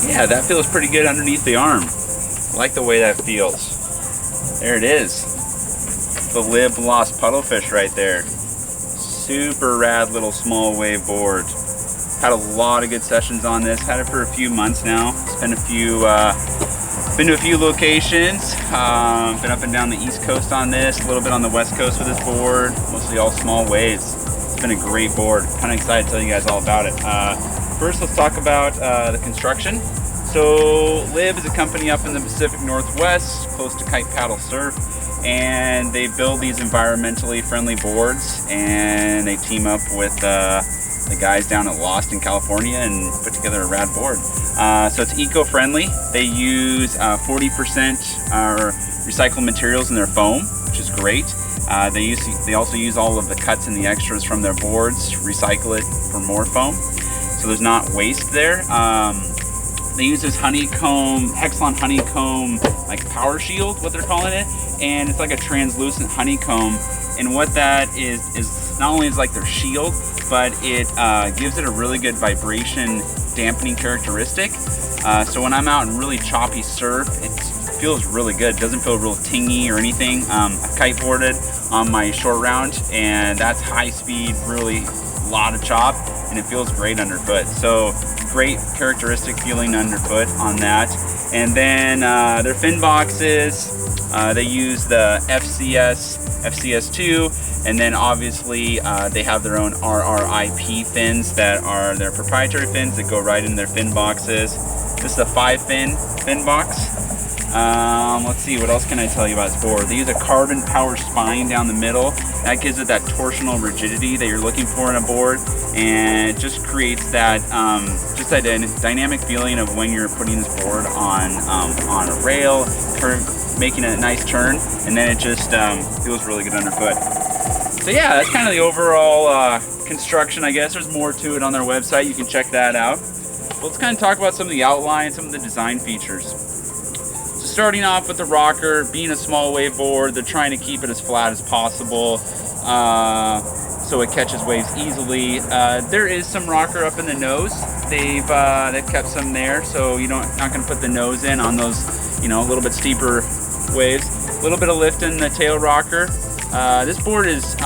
Yeah, that feels pretty good underneath the arm. I like the way that feels. There it is. The Lib Lost Puddle Fish right there. Super rad little small wave board. Had a lot of good sessions on this. Had it for a few months now. Been to a few locations. Been up and down the East Coast on this. A little bit on the West Coast with this board. Mostly all small waves. It's been a great board. Kind of excited to tell you guys all about it. First, let's talk about the construction. So Lib is a company up in the Pacific Northwest, close to Kite Paddle Surf, and they build these environmentally friendly boards, and they team up with the guys down at Lost in California and put together a rad board. So it's eco-friendly. They use 40% recycled materials in their foam, which is great. They also use all of the cuts and the extras from their boards, recycle it for more foam. So there's not waste there. They use this Hexalon honeycomb, like power shield, what they're calling it, and it's like a translucent honeycomb. And what that is not only is like their shield, but it gives it a really good vibration dampening characteristic. So when I'm out in really choppy surf, it feels really good. It doesn't feel real tingy or anything. I've kiteboarded on my short round, and that's high speed, really a lot of chop, and it feels great underfoot. So great characteristic feeling underfoot on that. And then their fin boxes, they use the FCS2, and then obviously they have their own RRIP fins that are their proprietary fins that go right in their fin boxes. This is a 5-fin box. Let's see, what else can I tell you about this board? They use a carbon power spine down the middle. That gives it that torsional rigidity that you're looking for in a board, and it just creates that dynamic feeling of when you're putting this board on a rail, making a nice turn, and then it just feels really good underfoot. So yeah, that's kind of the overall construction, I guess. There's more to it on their website. You can check that out. But let's kind of talk about some of the outline, some of the design features. Starting off with the rocker, being a small wave board, they're trying to keep it as flat as possible so it catches waves easily. There is some rocker up in the nose. They've kept some there, so you're not going to put the nose in on those, a little bit steeper waves. A little bit of lift in the tail rocker. This board is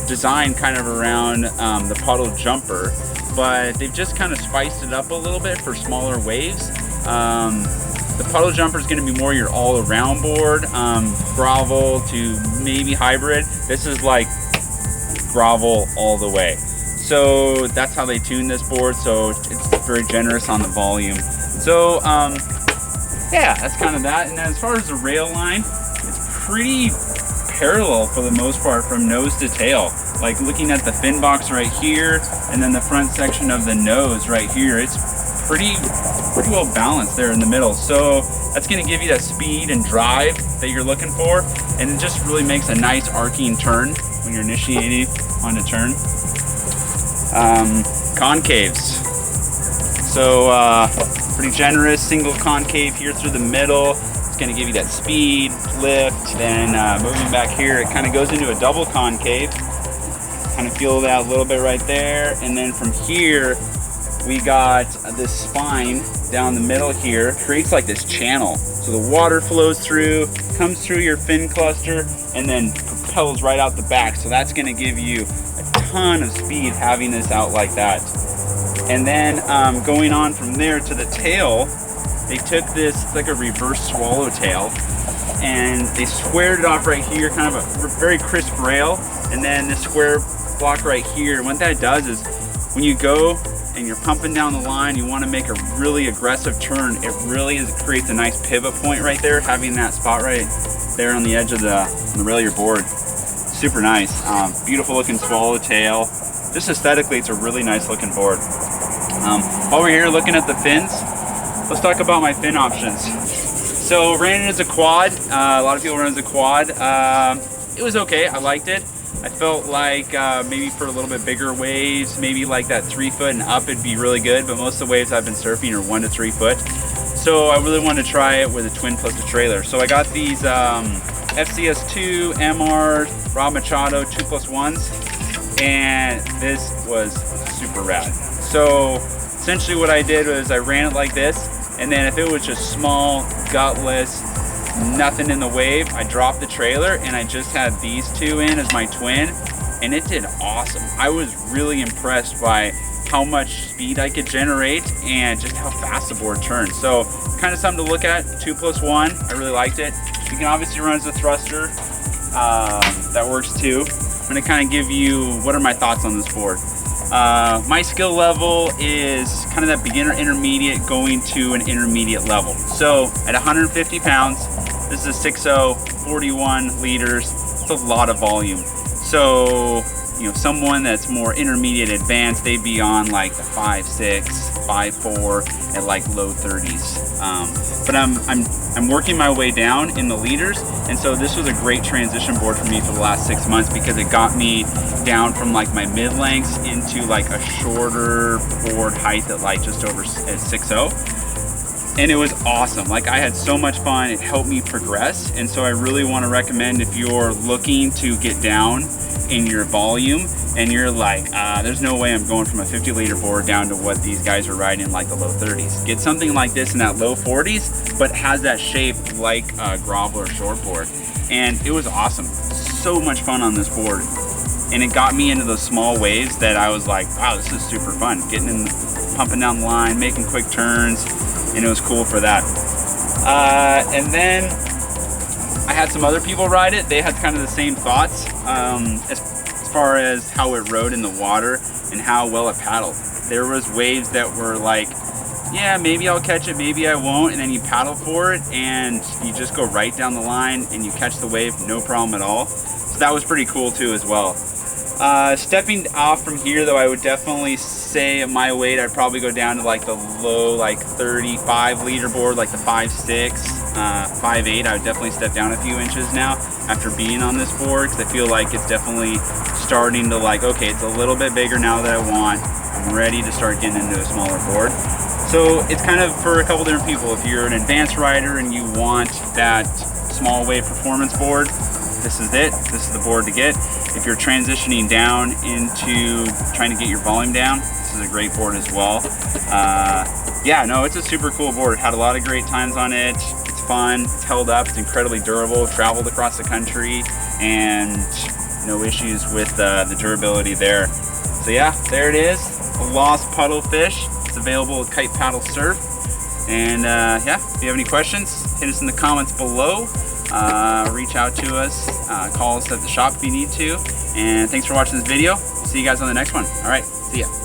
designed kind of around the Puddle Jumper, but they've just kind of spiced it up a little bit for smaller waves. The Puddle Jumper is going to be more your all-around board, gravel to maybe hybrid. This is like gravel all the way. So that's how they tune this board, so it's very generous on the volume. So yeah, that's kind of that. And as far as the rail line, it's pretty parallel for the most part from nose to tail. Like looking at the fin box right here, and then the front section of the nose right here, it's pretty well balanced there in the middle. So that's going to give you that speed and drive that you're looking for, and it just really makes a nice arcing turn when you're initiating on a turn. Concaves. So pretty generous single concave here through the middle. It's going to give you that speed, lift. Then moving back here, it kind of goes into a double concave. Kind of feel that a little bit right there. And then from here, we got this spine down the middle here, creates like this channel. So the water flows through, comes through your fin cluster, and then propels right out the back. So that's gonna give you a ton of speed having this out like that. And then going on from there to the tail, they took this, it's like a reverse swallowtail, and they squared it off right here, kind of a very crisp rail, and then this square block right here. And what that does is when you go and you're pumping down the line, you want to make a really aggressive turn, it really creates a nice pivot point right there, having that spot right there on the edge of the rail of your board. Super nice. Beautiful looking swallowtail. Just aesthetically, it's a really nice looking board. While we're here looking at the fins, let's talk about my fin options. So ran it as a quad. A lot of people run it as a quad. It was okay, I liked it. I felt like maybe for a little bit bigger waves, maybe like that 3 foot and up, it'd be really good, but most of the waves I've been surfing are 1 to 3 foot. So I really wanted to try it with a twin plus a trailer. So I got these FCS2 MR Rob Machado 2+1s, and this was super rad. So essentially what I did was I ran it like this, And then if it was just small, gutless, nothing in the wave, I dropped the trailer and I just had these two in as my twin, and it did awesome. I was really impressed by how much speed I could generate and just how fast the board turned. So kind of something to look at, 2+1, I really liked it. You can obviously run as a thruster, that works too. I'm gonna kind of give you, what are my thoughts on this board? My skill level is kind of that beginner intermediate going to an intermediate level. So at 150 pounds, this is a 6.0, 41 liters, it's a lot of volume. So, you know, someone that's more intermediate advanced, they'd be on like the 5.6, 5.4 at like low 30s. But I'm working my way down in the liters, and so this was a great transition board for me for the last 6 months because it got me down from like my mid lengths into like a shorter board height at like just over 6.0. And it was awesome. Like, I had so much fun. It helped me progress. And so I really want to recommend, if you're looking to get down in your volume and you're like, there's no way I'm going from a 50 liter board down to what these guys are riding, like the low 30s. Get something like this in that low 40s, but has that shape like a grovel or shortboard. And it was awesome. So much fun on this board. And it got me into those small waves that I was like, wow, this is super fun. Getting in, pumping down the line, making quick turns, and it was cool for that. And then I had some other people ride it. They had kind of the same thoughts as far as how it rode in the water and how well it paddled. There was waves that were like, yeah, maybe I'll catch it, maybe I won't, and then you paddle for it and you just go right down the line and you catch the wave, no problem at all. So that was pretty cool too as well. Stepping off from here though, I would definitely say at my weight, I'd probably go down to like the low, like 35 liter board, like the 5.6, 5.8. I would definitely step down a few inches now after being on this board, because I feel like it's definitely starting to like, okay, it's a little bit bigger now that I want. I'm ready to start getting into a smaller board. So it's kind of for a couple different people. If you're an advanced rider and you want that small wave performance board, this is it. This is the board to get. If you're transitioning down into trying to get your volume down, this is a great board as well. Yeah, no, it's a super cool board. Had a lot of great times on it. It's fun, it's held up, it's incredibly durable, traveled across the country, and no issues with the durability there. So yeah, there it is, a lost Puddle Fish. It's available at Kite Paddle Surf. And yeah, if you have any questions, hit us in the comments below. Reach out to us, call us at the shop if you need to. And thanks for watching this video. See you guys on the next one. All right, see ya.